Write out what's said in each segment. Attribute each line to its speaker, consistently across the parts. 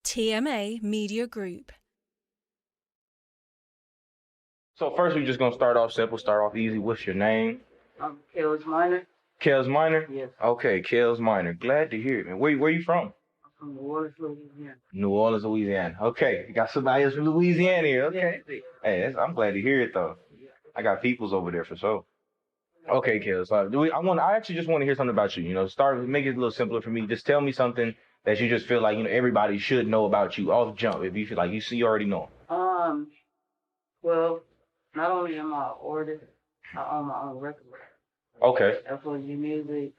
Speaker 1: TMA Media Group.
Speaker 2: So first, we're just gonna start off simple, start off easy. What's your name?
Speaker 3: I'm Kels Minor.
Speaker 2: Kels Minor?
Speaker 3: Yes.
Speaker 2: Okay, Kels Minor. Glad to hear it, man. Where you from?
Speaker 3: I'm from New Orleans, Louisiana.
Speaker 2: New Orleans, Louisiana. Okay, you got somebody else from Louisiana here. Okay. Hey, I'm glad to hear it though. I got peoples over there for sure. Okay, Kels. I actually just want to hear something about you. Make it a little simpler for me. Just tell me something that you just feel like everybody should know about you off jump. If you feel like you already know.
Speaker 3: Well, not only am I an artist, I own my own record label.
Speaker 2: Okay.
Speaker 3: FOG Music.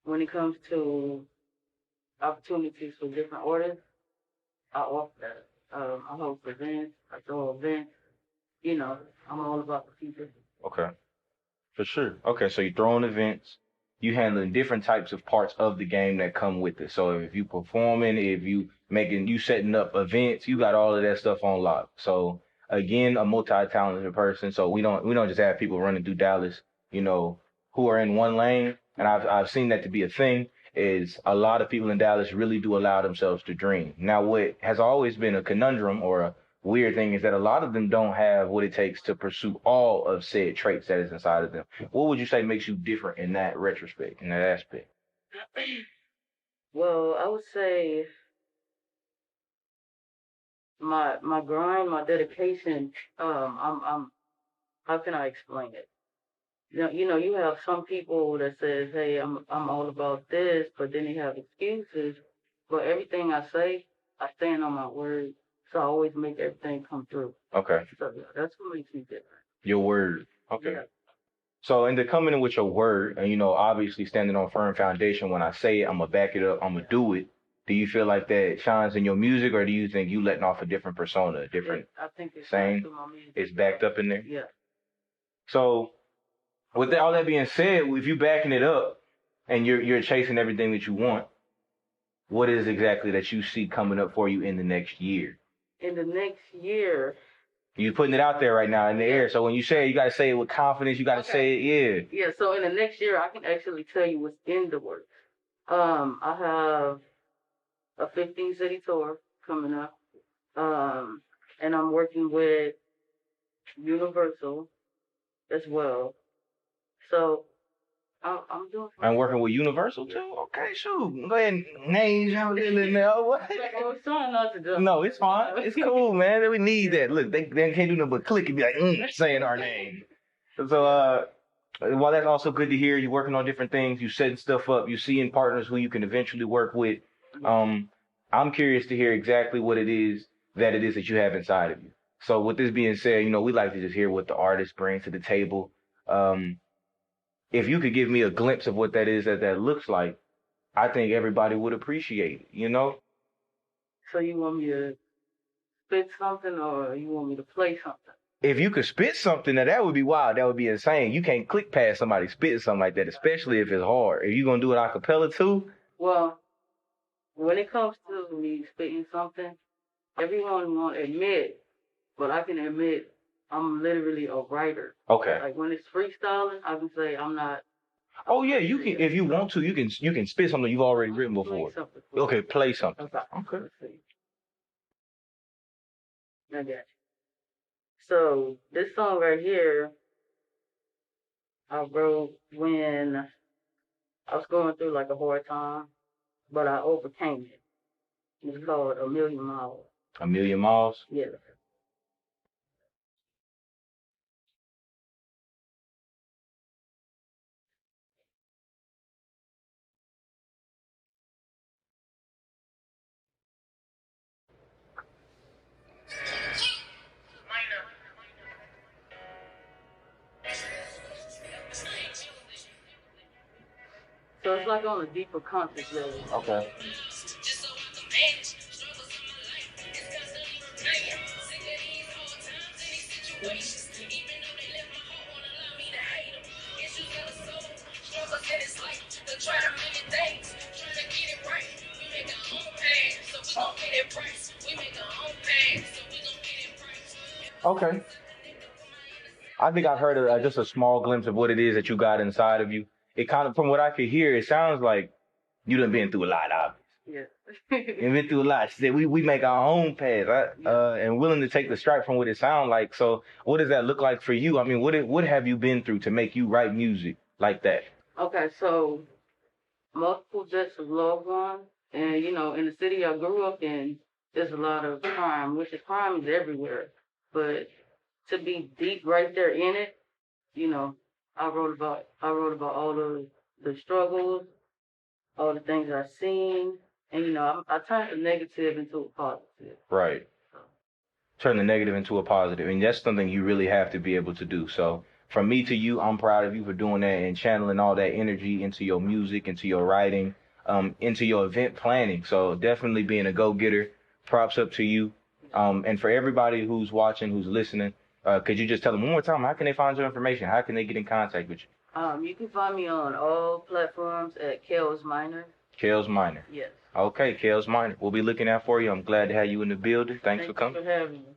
Speaker 3: When it comes to opportunities for different artists, I offer that. I host events, I throw events. I'm all about the people.
Speaker 2: Okay. For sure. Okay, so you're throwing events, you handling different types of parts of the game that come with it. So if you performing, if you setting up events, you got all of that stuff on lock. So again, a multi-talented person. So we don't just have people running through Dallas, who are in one lane. And I've seen that to be a thing. Is a lot of people in Dallas really do allow themselves to dream. Now, what has always been a conundrum or a weird thing is that a lot of them don't have what it takes to pursue all of said traits that is inside of them. What would you say makes you different in that retrospect, in that aspect?
Speaker 3: Well, I would say my grind, my dedication. I'm how can I explain it? You have some people that says, "Hey, I'm all about this," but then they have excuses. But everything I say, I stand on my word. So I always make everything come through.
Speaker 2: Okay.
Speaker 3: So yeah, that's what makes me different.
Speaker 2: Your word. Okay.
Speaker 3: Yeah.
Speaker 2: So in the coming in with your word, and obviously standing on firm foundation, when I say it, I'm gonna back it up, I'm gonna do it. Do you feel like that shines in your music, or do you think you letting off a different persona, a different?
Speaker 3: I think it's
Speaker 2: same.
Speaker 3: To my music.
Speaker 2: It's backed up in there.
Speaker 3: Yeah.
Speaker 2: So with all that being said, if you backing it up and you're chasing everything that you want, what is exactly that you see coming up for you in the next year?
Speaker 3: In the next year.
Speaker 2: You're putting it out there right now in the air. So when you say it, you got to say it with confidence. You got to say it,
Speaker 3: yeah. Yeah, so in the next year, I can actually tell you what's in the works. I have a 15-city tour coming up. And I'm working with Universal as well. So I'm doing.
Speaker 2: I'm working with Universal too. Okay, shoot. Go ahead and name y'all in there. What?
Speaker 3: I was trying not to do.
Speaker 2: No, it's fine. It's cool, man. We need that. Look, they can't do nothing but click and be like, saying our name. So, while that's also good to hear, you're working on different things, you setting stuff up, you seeing partners who you can eventually work with. I'm curious to hear exactly what it is that you have inside of you. So with this being said, we like to just hear what the artist brings to the table. If you could give me a glimpse of what that is that looks like, I think everybody would appreciate it,
Speaker 3: So you want me to spit something or you want me to play something?
Speaker 2: If you could spit something, now that would be wild. That would be insane. You can't click past somebody spitting something like that, especially if it's hard. If you're going to do it a cappella too?
Speaker 3: Well, when it comes to me spitting something, everyone won't admit, but I can admit I'm literally a writer.
Speaker 2: Okay.
Speaker 3: Like when it's freestyling, I can say I'm not.
Speaker 2: Oh yeah, you can if you want to. You can spit something you've already written before. Okay, play something. Okay.
Speaker 3: Let's see. I got you. So this song right here, I wrote when I was going through like a hard time, but I overcame it. It's called A Million Miles.
Speaker 2: A Million Miles?
Speaker 3: Yeah. So it's like on a deeper conscious level.
Speaker 2: Okay. Okay. I think I've heard just a small glimpse of what it is that you got inside of you. It kind of, from what I could hear, it sounds like you done been through a lot, obviously.
Speaker 3: Yeah.
Speaker 2: And been through a lot. She said we make our own paths, and willing to take the stripe from what it sounds like. So what does that look like for you? I mean, what have you been through to make you write music like that?
Speaker 3: Okay, so multiple deaths of loved ones, and in the city I grew up in, there's a lot of crime, which is crime is everywhere. But to be deep right there in it, you know, I wrote about all the struggles, all the things I've seen, and I turned the negative into a positive.
Speaker 2: Right. Turn the negative into a positive. And that's something you really have to be able to do. So from me to you, I'm proud of you for doing that and channeling all that energy into your music, into your writing, into your event planning. So definitely being a go-getter. Props up to you. And for everybody who's watching, who's listening, could you just tell them one more time, how can they find your information? How can they get in contact with you?
Speaker 3: You can find me on all platforms at Kels Minor.
Speaker 2: Kels Minor.
Speaker 3: Yes.
Speaker 2: Okay, Kels Minor. We'll be looking out for you. I'm glad to have you in the building. Thanks for
Speaker 3: Thank you
Speaker 2: coming.
Speaker 3: for having me.